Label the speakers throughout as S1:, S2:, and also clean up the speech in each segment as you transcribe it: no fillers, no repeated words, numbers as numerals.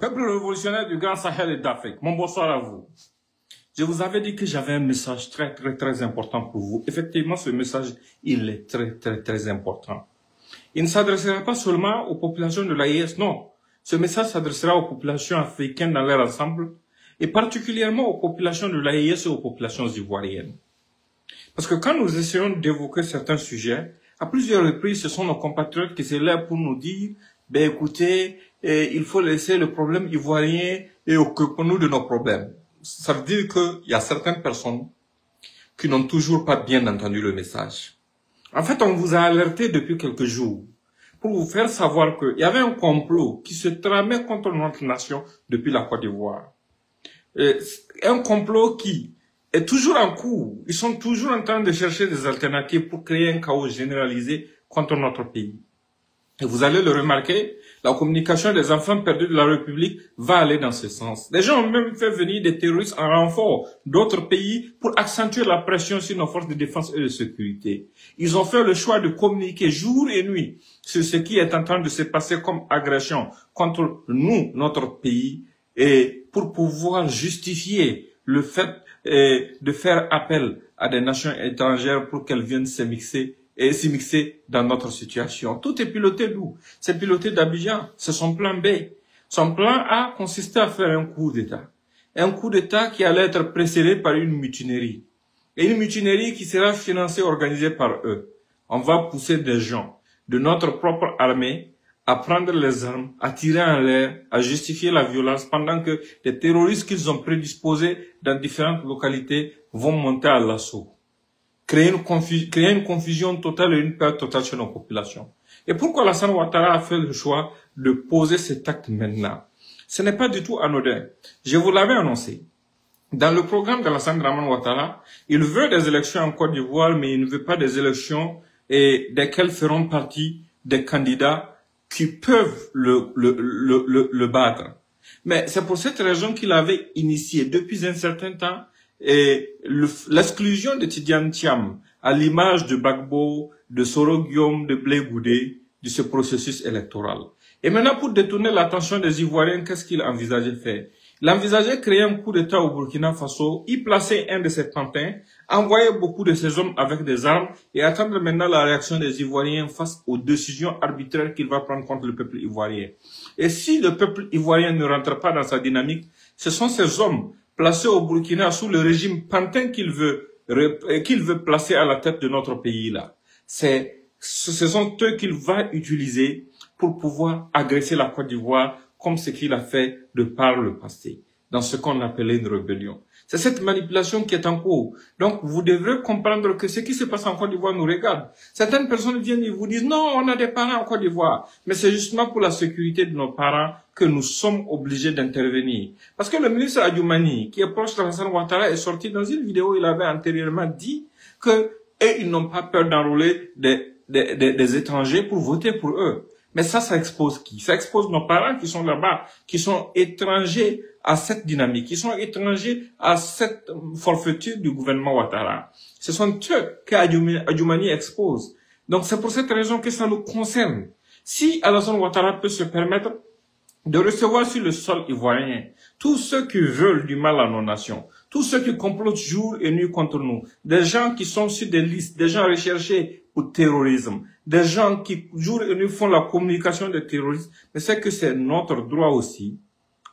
S1: Peuple révolutionnaire du Grand Sahel et d'Afrique, mon bonsoir à vous. Je vous avais dit que j'avais un message très important pour vous. Effectivement, ce message, il est très important. Il ne s'adressera pas seulement aux populations de l'AES, non. Ce message s'adressera aux populations africaines dans leur ensemble, et particulièrement aux populations de l'AES et aux populations ivoiriennes. Parce que quand nous essayons d'évoquer certains sujets, à plusieurs reprises, ce sont nos compatriotes qui se lèvent pour nous dire, ben écoutez, il faut laisser le problème ivoirien et occupons-nous de nos problèmes. Ça veut dire qu'il y a certaines personnes qui n'ont toujours pas bien entendu le message. En fait, on vous a alerté depuis quelques jours pour vous faire savoir qu'il y avait un complot qui se tramait contre notre nation depuis la Côte d'Ivoire. Un complot qui est toujours en cours. Ils sont toujours en train de chercher des alternatives pour créer un chaos généralisé contre notre pays. Et vous allez le remarquer, la communication des enfants perdus de la République va aller dans ce sens. Les gens ont même fait venir des terroristes en renfort d'autres pays pour accentuer la pression sur nos forces de défense et de sécurité. Ils ont fait le choix de communiquer jour et nuit sur ce qui est en train de se passer comme agression contre nous, notre pays, et pour pouvoir justifier le fait de faire appel à des nations étrangères pour qu'elles viennent s'immiscer dans notre situation. Tout est piloté d'où? C'est piloté d'Abidjan. C'est son plan B. Son plan A consistait à faire un coup d'État. Un coup d'État qui allait être précédé par une mutinerie. Et une mutinerie qui sera financée, organisée par eux. On va pousser des gens de notre propre armée à prendre les armes, à tirer en l'air, à justifier la violence pendant que les terroristes qu'ils ont prédisposés dans différentes localités vont monter à l'assaut. Créer une confusion totale et une perte totale chez nos populations. Et pourquoi Alassane Ouattara a fait le choix de poser cet acte maintenant? Ce n'est pas du tout anodin. Je vous l'avais annoncé. Dans le programme d'Alassane Ouattara, il veut des élections en Côte d'Ivoire, mais il ne veut pas des élections desquelles feront partie des candidats qui peuvent le battre. Mais c'est pour cette raison qu'il avait initié depuis un certain temps l'exclusion de Tidiane Thiam, à l'image de Gbagbo, de Soro Guillaume, de Blé Goudé, de ce processus électoral. Et maintenant, pour détourner l'attention des Ivoiriens, qu'est-ce qu'il envisageait faire? Il envisageait créer un coup d'État au Burkina Faso, y placer un de ses pantins, envoyer beaucoup de ses hommes avec des armes et attendre maintenant la réaction des Ivoiriens face aux décisions arbitraires qu'il va prendre contre le peuple ivoirien. Et si le peuple ivoirien ne rentre pas dans sa dynamique, ce sont ces hommes placés au Burkina sous le régime pantin qu'il veut placer à la tête de notre pays-là. Ce sont eux qu'il va utiliser pour pouvoir agresser la Côte d'Ivoire comme ce qu'il a fait de par le passé, dans ce qu'on appelait une rébellion. C'est cette manipulation qui est en cours. Donc, vous devrez comprendre que ce qui se passe en Côte d'Ivoire nous regarde. Certaines personnes viennent et vous disent, non, on a des parents en Côte d'Ivoire. Mais c'est justement pour la sécurité de nos parents que nous sommes obligés d'intervenir. Parce que le ministre Adjoumani, qui est proche d'Alassane Ouattara, est sorti dans une vidéo, il avait antérieurement dit que ils n'ont pas peur d'enrôler des étrangers pour voter pour eux. Mais ça expose qui? Ça expose nos parents qui sont là-bas, qui sont étrangers à cette dynamique, qui sont étrangers à cette forfaiture du gouvernement Ouattara. Ce sont eux qu'Adjoumani expose. Donc c'est pour cette raison que ça nous concerne. Si Alassane Ouattara peut se permettre de recevoir sur le sol ivoirien tous ceux qui veulent du mal à nos nations, tous ceux qui complotent jour et nuit contre nous, des gens qui sont sur des listes, des gens recherchés pour terrorisme, des gens qui jour et nuit font la communication des terroristes, mais c'est que c'est notre droit aussi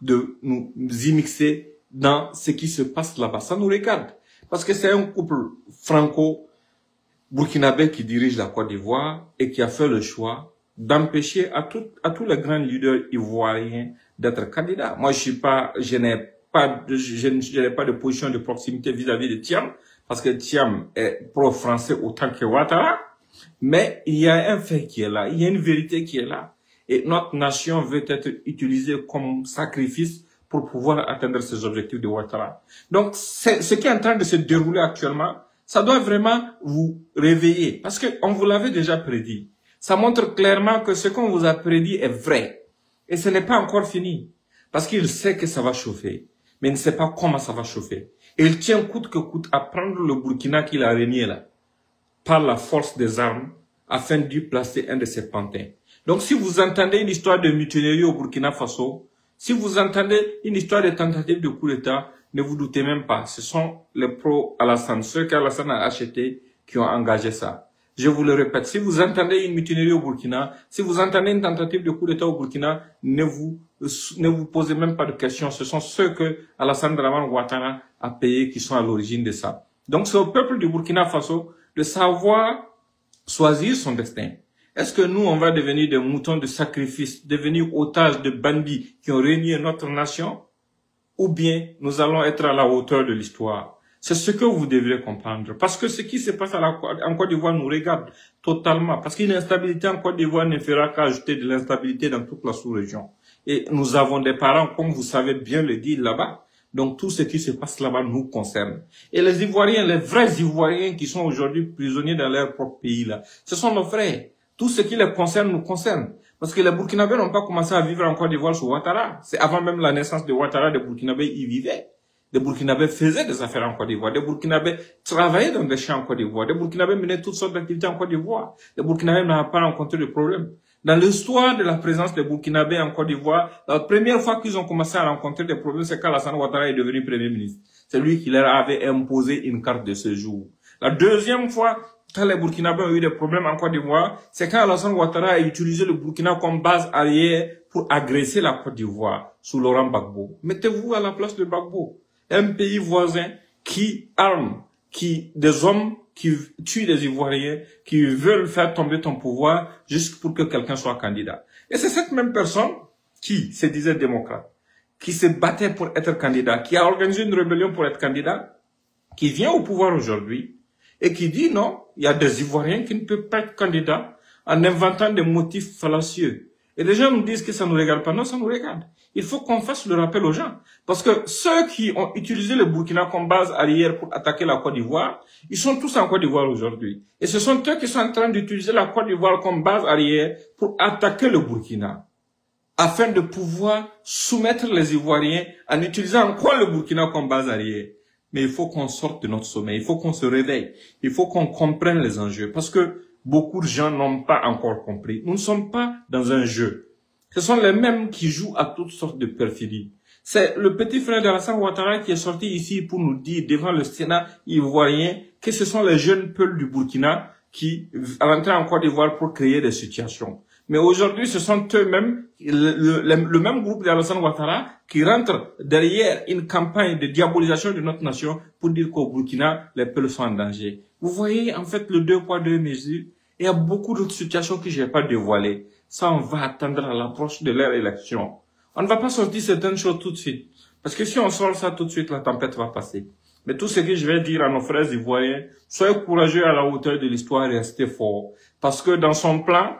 S1: de nous immixer dans ce qui se passe là-bas. Ça nous regarde. Parce que c'est un couple franco-burkinabé qui dirige la Côte d'Ivoire et qui a fait le choix d'empêcher à tous les grands leaders ivoiriens d'être candidats. Moi, je n'ai pas de position de proximité vis-à-vis de Thiam, parce que Thiam est pro-français autant que Ouattara, mais il y a un fait qui est là, il y a une vérité qui est là, et notre nation veut être utilisée comme sacrifice pour pouvoir atteindre ses objectifs de Ouattara. Donc, ce qui est en train de se dérouler actuellement, ça doit vraiment vous réveiller, parce que on vous l'avait déjà prédit. Ça montre clairement que ce qu'on vous a prédit est vrai. Et ce n'est pas encore fini. Parce qu'il sait que ça va chauffer. Mais il ne sait pas comment ça va chauffer. Et il tient coûte que coûte à prendre le Burkina qu'il a régné là. Par la force des armes. Afin d'y placer un de ses pantins. Donc si vous entendez une histoire de mutinerie au Burkina Faso, Si vous entendez une histoire de tentative de coup d'État, ne vous doutez même pas. Ce sont les pro-Alassane, ceux qu'Alassane a achetés, qui ont engagé ça. Je vous le répète, si vous entendez une mutinerie au Burkina, si vous entendez une tentative de coup d'État au Burkina, ne vous posez même pas de questions. Ce sont ceux que Alassane Dramane Ouattara a payés qui sont à l'origine de ça. Donc c'est au peuple du Burkina Faso de savoir choisir son destin. Est-ce que nous, on va devenir des moutons de sacrifice, devenir otages de bandits qui ont régné notre nation? Ou bien nous allons être à la hauteur de l'histoire? C'est ce que vous devrez comprendre. Parce que ce qui se passe en Côte d'Ivoire nous regarde totalement. Parce qu'une instabilité en Côte d'Ivoire ne fera qu'ajouter de l'instabilité dans toute la sous-région. Et nous avons des parents, comme vous savez bien le dire là-bas. Donc tout ce qui se passe là-bas nous concerne. Et les Ivoiriens, les vrais Ivoiriens qui sont aujourd'hui prisonniers dans leur propre pays là, ce sont nos frères. Tout ce qui les concerne nous concerne. Parce que les Burkinabés n'ont pas commencé à vivre en Côte d'Ivoire sous Ouattara. C'est avant même la naissance de Ouattara, les Burkinabés y vivaient. Les Burkinabés faisaient des affaires en Côte d'Ivoire. Les Burkinabés travaillaient dans des champs en Côte d'Ivoire. Les Burkinabés menaient toutes sortes d'activités en Côte d'Ivoire. Les Burkinabés n'avaient pas rencontré de problème. Dans l'histoire de la présence des Burkinabés en Côte d'Ivoire, la première fois qu'ils ont commencé à rencontrer des problèmes, c'est quand Alassane Ouattara est devenu Premier ministre. C'est lui qui leur avait imposé une carte de séjour. La deuxième fois, quand les Burkinabés ont eu des problèmes en Côte d'Ivoire, c'est quand Alassane Ouattara a utilisé le Burkina comme base arrière pour agresser la Côte d'Ivoire sous Laurent Gbagbo. Mettez-vous à la place de Gbagbo. Un pays voisin qui arme, des hommes qui tuent des Ivoiriens, qui veulent faire tomber ton pouvoir juste pour que quelqu'un soit candidat. Et c'est cette même personne qui se disait démocrate, qui se battait pour être candidat, qui a organisé une rébellion pour être candidat, qui vient au pouvoir aujourd'hui et qui dit non, il y a des Ivoiriens qui ne peuvent pas être candidats en inventant des motifs fallacieux. Et les gens nous disent que ça ne nous regarde pas. Non, ça nous regarde. Il faut qu'on fasse le rappel aux gens. Parce que ceux qui ont utilisé le Burkina comme base arrière pour attaquer la Côte d'Ivoire, ils sont tous en Côte d'Ivoire aujourd'hui. Et ce sont eux qui sont en train d'utiliser la Côte d'Ivoire comme base arrière pour attaquer le Burkina, afin de pouvoir soumettre les Ivoiriens en utilisant encore le Burkina comme base arrière. Mais il faut qu'on sorte de notre sommeil, il faut qu'on se réveille, il faut qu'on comprenne les enjeux. Parce que beaucoup de gens n'ont pas encore compris. Nous ne sommes pas dans un jeu. Ce sont les mêmes qui jouent à toutes sortes de perfidies. C'est le petit frère d'Alassane Ouattara qui est sorti ici pour nous dire devant le Sénat ivoirien que ce sont les jeunes peuls du Burkina qui rentrent en Côte d'Ivoire pour créer des situations. Mais aujourd'hui, ce sont eux-mêmes, le même groupe d'Alassane Ouattara qui rentre derrière une campagne de diabolisation de notre nation pour dire qu'au Burkina, les peuples sont en danger. Vous voyez, en fait, le 2 poids 2 mesures. Il y a beaucoup d'autres situations que je n'ai pas dévoilées. Ça, on va attendre à l'approche de leur élection. On ne va pas sortir certaines choses tout de suite. Parce que si on sort ça tout de suite, la tempête va passer. Mais tout ce que je vais dire à nos frères ivoiriens, soyez courageux à la hauteur de l'histoire et restez forts. Parce que dans son plan,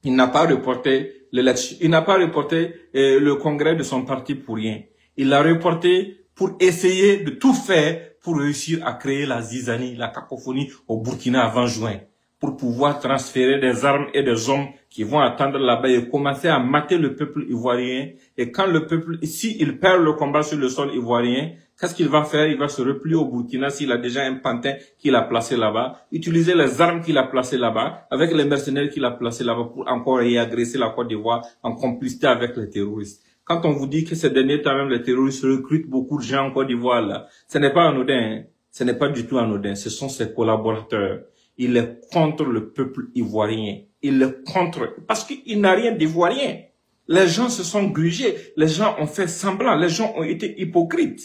S1: il n'a pas reporté l'élection, il n'a pas reporté le congrès de son parti pour rien. Il l'a reporté pour essayer de tout faire pour réussir à créer la zizanie, la cacophonie au Burkina avant juin, pour pouvoir transférer des armes et des hommes qui vont attendre là-bas et commencer à mater le peuple ivoirien. Et quand le peuple, si il perd le combat sur le sol ivoirien, qu'est-ce qu'il va faire? Il va se replier au Burkina s'il a déjà un pantin qu'il a placé là-bas, utiliser les armes qu'il a placées là-bas, avec les mercenaires qu'il a placés là-bas pour encore réagresser la Côte d'Ivoire en complicité avec les terroristes. Quand on vous dit que ces derniers temps même les terroristes recrutent beaucoup de gens en Côte d'Ivoire là, ce n'est pas anodin, hein? Ce n'est pas du tout anodin, ce sont ses collaborateurs. Il est contre le peuple ivoirien. Il est contre, parce qu'il n'a rien d'ivoirien. Les gens se sont grugés, les gens ont fait semblant, les gens ont été hypocrites.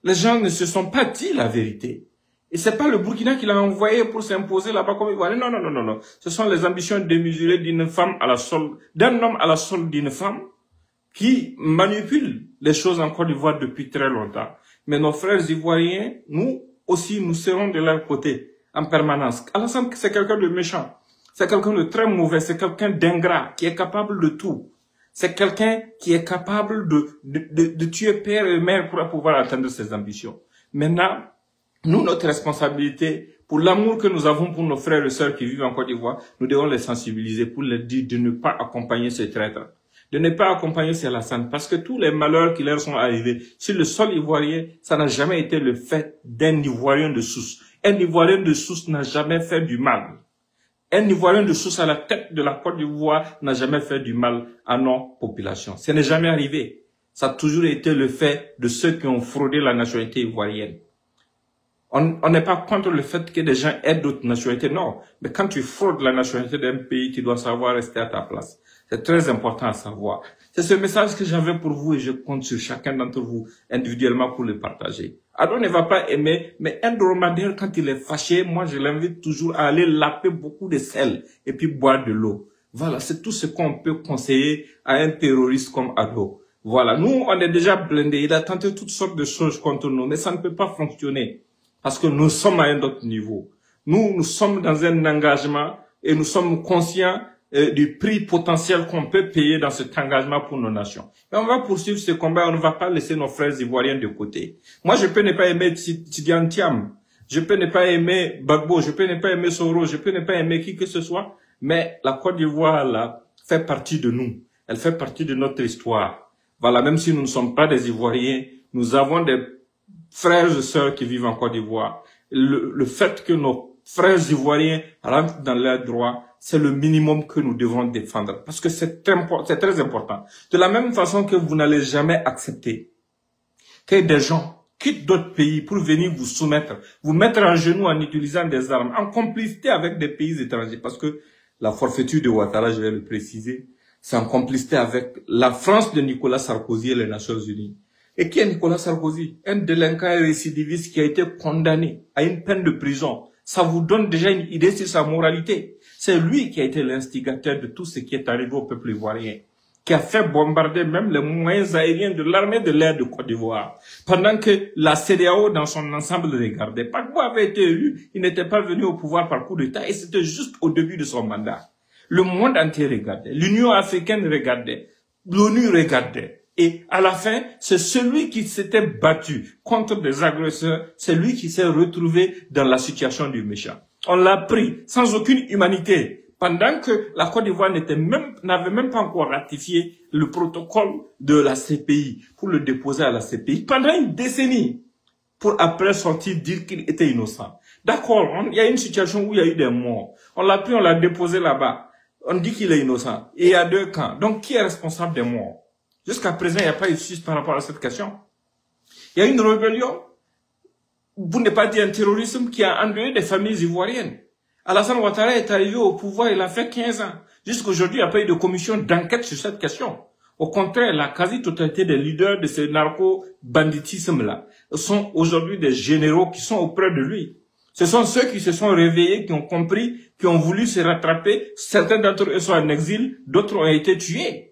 S1: Les gens ne se sont pas dit la vérité. Et c'est pas le Burkina qui l'a envoyé pour s'imposer là-bas comme ivoirien. Non, non, non, non, non. Ce sont les ambitions démesurées d'une femme à la solde, d'un homme à la solde d'une femme qui manipule les choses en Côte d'Ivoire depuis très longtemps. Mais nos frères ivoiriens, nous aussi, nous serons de leur côté en permanence. Alassane, c'est quelqu'un de méchant. C'est quelqu'un de très mauvais. C'est quelqu'un d'ingrat qui est capable de tout. C'est quelqu'un qui est capable de tuer père et mère pour pouvoir atteindre ses ambitions. Maintenant, nous, notre responsabilité, pour l'amour que nous avons pour nos frères et sœurs qui vivent en Côte d'Ivoire, nous devons les sensibiliser pour leur dire de ne pas accompagner ces traîtres. De ne pas accompagner ces Alassane, parce que tous les malheurs qui leur sont arrivés sur le sol ivoirien, ça n'a jamais été le fait d'un Ivoirien de souche. Un Ivoirien de souche n'a jamais fait du mal. Un Ivoirien de souche à la tête de la Côte d'Ivoire n'a jamais fait du mal à nos populations. Ce n'est jamais arrivé. ça a toujours été le fait de ceux qui ont fraudé la nationalité ivoirienne. On n'est pas contre le fait que des gens aient d'autres nationalités, non. Mais quand tu fraudes la nationalité d'un pays, tu dois savoir rester à ta place. C'est très important à savoir. C'est ce message que j'avais pour vous et je compte sur chacun d'entre vous individuellement pour le partager. Ado ne va pas aimer, mais un dromadaire, quand il est fâché, moi je l'invite toujours à aller laper beaucoup de sel et puis boire de l'eau. Voilà, c'est tout ce qu'on peut conseiller à un terroriste comme Ado. Voilà, nous on est déjà blindés, il a tenté toutes sortes de choses contre nous, mais ça ne peut pas fonctionner. Parce que nous sommes à un autre niveau. Nous sommes dans un engagement et nous sommes conscients du prix potentiel qu'on peut payer dans cet engagement pour nos nations. Et on va poursuivre ce combat, on ne va pas laisser nos frères ivoiriens de côté. Moi, je peux ne pas aimer Tidiane Thiam, je peux ne pas aimer Gbagbo, je peux ne pas aimer Soro, je peux ne pas aimer qui que ce soit, mais la Côte d'Ivoire, là, fait partie de nous. Elle fait partie de notre histoire. Voilà, même si nous ne sommes pas des Ivoiriens, nous avons des frères et sœurs qui vivent en Côte d'Ivoire. Le fait que nos frères ivoiriens rentrent dans leurs droits, c'est le minimum que nous devons défendre. Parce que c'est très important. De la même façon que vous n'allez jamais accepter que des gens quittent d'autres pays pour venir vous soumettre, vous mettre à genoux en utilisant des armes, en complicité avec des pays étrangers. Parce que la forfaiture de Ouattara, je vais le préciser, c'est en complicité avec la France de Nicolas Sarkozy et les Nations Unies. Et qui est Nicolas Sarkozy? Un délinquant récidiviste qui a été condamné à une peine de prison. Ça vous donne déjà une idée sur sa moralité. C'est lui qui a été l'instigateur de tout ce qui est arrivé au peuple ivoirien, qui a fait bombarder même les moyens aériens de l'armée de l'air de Côte d'Ivoire, pendant que la CEDEAO dans son ensemble regardait. Gbagbo avait été élu, il n'était pas venu au pouvoir par coup d'État et c'était juste au début de son mandat. Le monde entier regardait, l'Union africaine regardait, l'ONU regardait. Et à la fin, c'est celui qui s'était battu contre des agresseurs, c'est lui qui s'est retrouvé dans la situation du méchant. On l'a pris sans aucune humanité, pendant que la Côte d'Ivoire n'avait même pas encore ratifié le protocole de la CPI pour le déposer à la CPI pendant une décennie, pour après sortir dire qu'il était innocent. D'accord, il y a une situation où il y a eu des morts. On l'a pris, on l'a déposé là-bas. On dit qu'il est innocent. Et il y a 2 camps. Donc, qui est responsable des morts? Jusqu'à présent, il n'y a pas eu de justice par rapport à cette question. Il y a une rébellion, vous n'êtes pas dit un terrorisme qui a endeuillé des familles ivoiriennes. Alassane Ouattara est arrivé au pouvoir, il a fait 15 ans. Jusqu'aujourd'hui, il n'y a pas eu de commission d'enquête sur cette question. Au contraire, la quasi-totalité des leaders de ce narco-banditisme-là sont aujourd'hui des généraux qui sont auprès de lui. Ce sont ceux qui se sont réveillés, qui ont compris, qui ont voulu se rattraper. Certains d'entre eux sont en exil, d'autres ont été tués.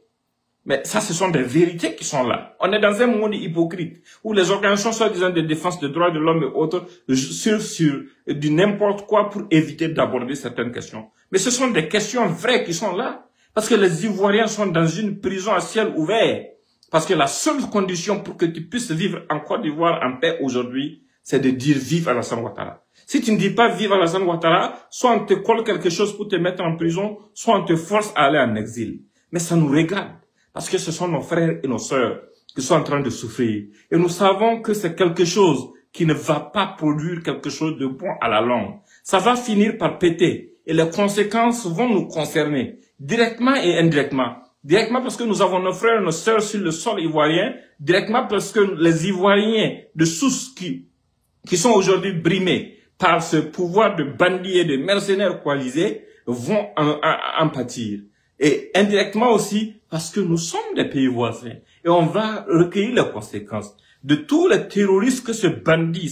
S1: Mais ça, ce sont des vérités qui sont là. On est dans un monde hypocrite, où les organisations soi-disant de défense des droits de l'homme et autres sur du n'importe quoi pour éviter d'aborder certaines questions. Mais ce sont des questions vraies qui sont là. Parce que les Ivoiriens sont dans une prison à ciel ouvert. Parce que la seule condition pour que tu puisses vivre en Côte d'Ivoire en paix aujourd'hui, c'est de dire vive Alassane Ouattara. Si tu ne dis pas vive Alassane Ouattara, soit on te colle quelque chose pour te mettre en prison, soit on te force à aller en exil. Mais ça nous regarde. Parce que ce sont nos frères et nos sœurs qui sont en train de souffrir. Et nous savons que c'est quelque chose qui ne va pas produire quelque chose de bon à la longue. Ça va finir par péter. Et les conséquences vont nous concerner, directement et indirectement. Directement parce que nous avons nos frères et nos sœurs sur le sol ivoirien. Directement parce que les Ivoiriens de souche qui sont aujourd'hui brimés par ce pouvoir de bandits et de mercenaires coalisés vont en pâtir. Et indirectement aussi parce que nous sommes des pays voisins et on va recueillir les conséquences de tous les terroristes que ce bandit,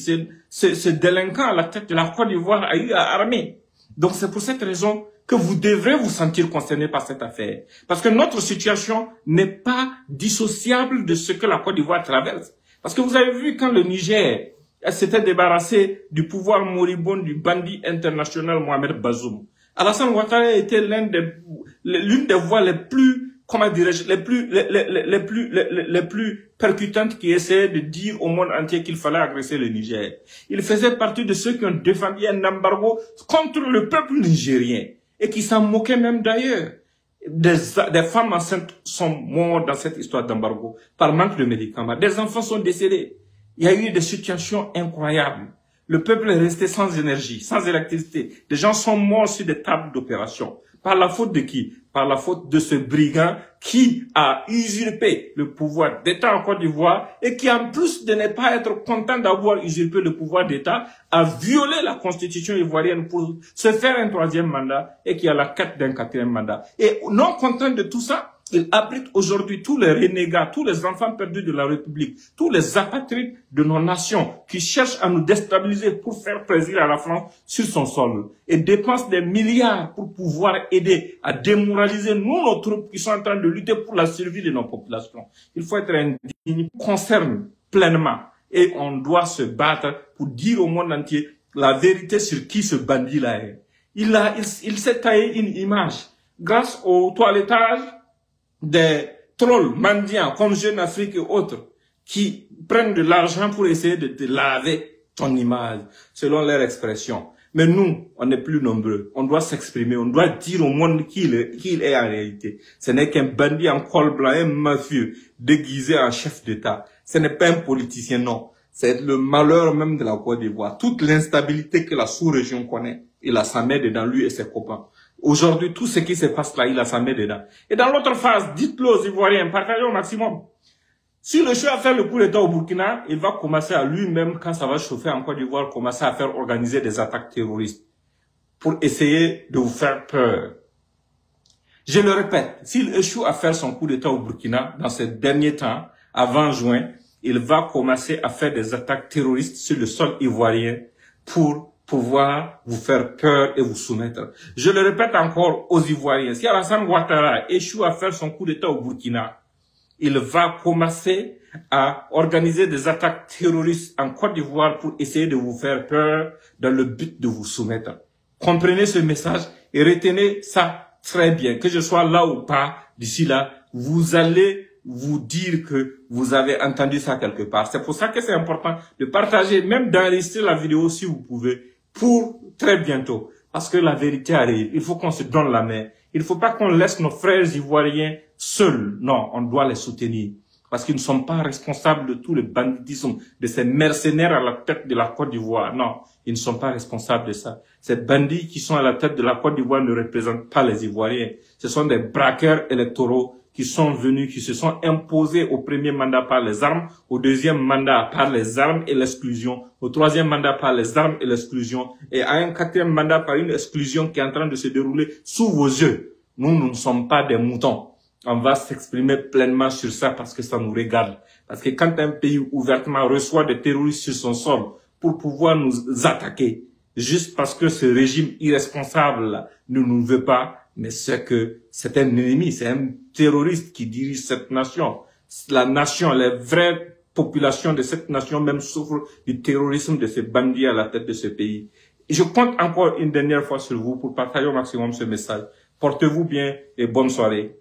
S1: ce délinquant à la tête de la Côte d'Ivoire a eu à armer. Donc c'est pour cette raison que vous devrez vous sentir concerné par cette affaire. Parce que notre situation n'est pas dissociable de ce que la Côte d'Ivoire traverse. Parce que vous avez vu quand le Niger s'était débarrassé du pouvoir moribond du bandit international Mohamed Bazoum. Alassane Ouattara était l'une des voix les plus, comment dirais-je, les plus percutantes qui essayaient de dire au monde entier qu'il fallait agresser le Niger. Il faisait partie de ceux qui ont défendu un embargo contre le peuple nigérien et qui s'en moquaient même d'ailleurs. Des femmes enceintes sont mortes dans cette histoire d'embargo par manque de médicaments. Des enfants sont décédés. Il y a eu des situations incroyables. Le peuple est resté sans énergie, sans électricité. Des gens sont morts sur des tables d'opération. Par la faute de qui? Par la faute de ce brigand qui a usurpé le pouvoir d'État en Côte d'Ivoire et qui, en plus de ne pas être content d'avoir usurpé le pouvoir d'État, a violé la constitution ivoirienne pour se faire un troisième mandat et qui a la quête d'un quatrième mandat. Et non content de tout ça, il abrite aujourd'hui tous les renégats, tous les enfants perdus de la République, tous les apatrides de nos nations qui cherchent à nous déstabiliser pour faire plaisir à la France sur son sol et dépensent des milliards pour pouvoir aider à démoraliser nous, nos troupes qui sont en train de lutter pour la survie de nos populations. Il faut être indigne, concerne pleinement et on doit se battre pour dire au monde entier la vérité sur qui ce bandit-là est. Il s'est taillé une image grâce au toilettage des trolls mendiants comme Jeune Afrique et autres qui prennent de l'argent pour essayer de te laver ton image, selon leur expression. Mais nous, on n'est plus nombreux. On doit s'exprimer, on doit dire au monde qui il est en réalité. Ce n'est qu'un bandit en col blanc, un mafieux déguisé en chef d'État. Ce n'est pas un politicien, non. C'est le malheur même de la Côte d'Ivoire. Toute l'instabilité que la sous-région connaît, il a sa main dedans, lui et ses copains. Aujourd'hui, tout ce qui se passe là, il a sa main dedans. Et dans l'autre phase, dites-le aux Ivoiriens, partagez au maximum. Si le chef a fait le coup d'État au Burkina, il va commencer à lui-même, quand ça va chauffer en Côte d'Ivoire, commencer à faire organiser des attaques terroristes pour essayer de vous faire peur. Je le répète, s'il échoue à faire son coup d'État au Burkina dans ces derniers temps, avant juin, il va commencer à faire des attaques terroristes sur le sol ivoirien pour pouvoir vous faire peur et vous soumettre. Je le répète encore aux Ivoiriens, si Alassane Ouattara échoue à faire son coup d'État au Burkina, il va commencer à organiser des attaques terroristes en Côte d'Ivoire pour essayer de vous faire peur dans le but de vous soumettre. Comprenez ce message et retenez ça très bien. Que je sois là ou pas, d'ici là, vous allez vous dire que vous avez entendu ça quelque part. C'est pour ça que c'est important de partager, même d'enregistrer la vidéo si vous pouvez, pour très bientôt. Parce que la vérité arrive. Il faut qu'on se donne la main. Il ne faut pas qu'on laisse nos frères ivoiriens seuls. Non, on doit les soutenir. Parce qu'ils ne sont pas responsables de tout le banditisme, de ces mercenaires à la tête de la Côte d'Ivoire. Non, ils ne sont pas responsables de ça. Ces bandits qui sont à la tête de la Côte d'Ivoire ne représentent pas les Ivoiriens. Ce sont des braqueurs électoraux qui sont venus, qui se sont imposés au premier mandat par les armes, au deuxième mandat par les armes et l'exclusion, au troisième mandat par les armes et l'exclusion, et à un quatrième mandat par une exclusion qui est en train de se dérouler sous vos yeux. Nous ne sommes pas des moutons. On va s'exprimer pleinement sur ça parce que ça nous regarde. Parce que quand un pays ouvertement reçoit des terroristes sur son sol pour pouvoir nous attaquer, juste parce que ce régime irresponsable ne nous veut pas, mais c'est que c'est un ennemi, c'est un terroriste qui dirige cette nation. La nation, les vraies populations de cette nation même souffrent du terrorisme de ces bandits à la tête de ce pays. Et je compte encore une dernière fois sur vous pour partager au maximum ce message. Portez-vous bien et bonne soirée.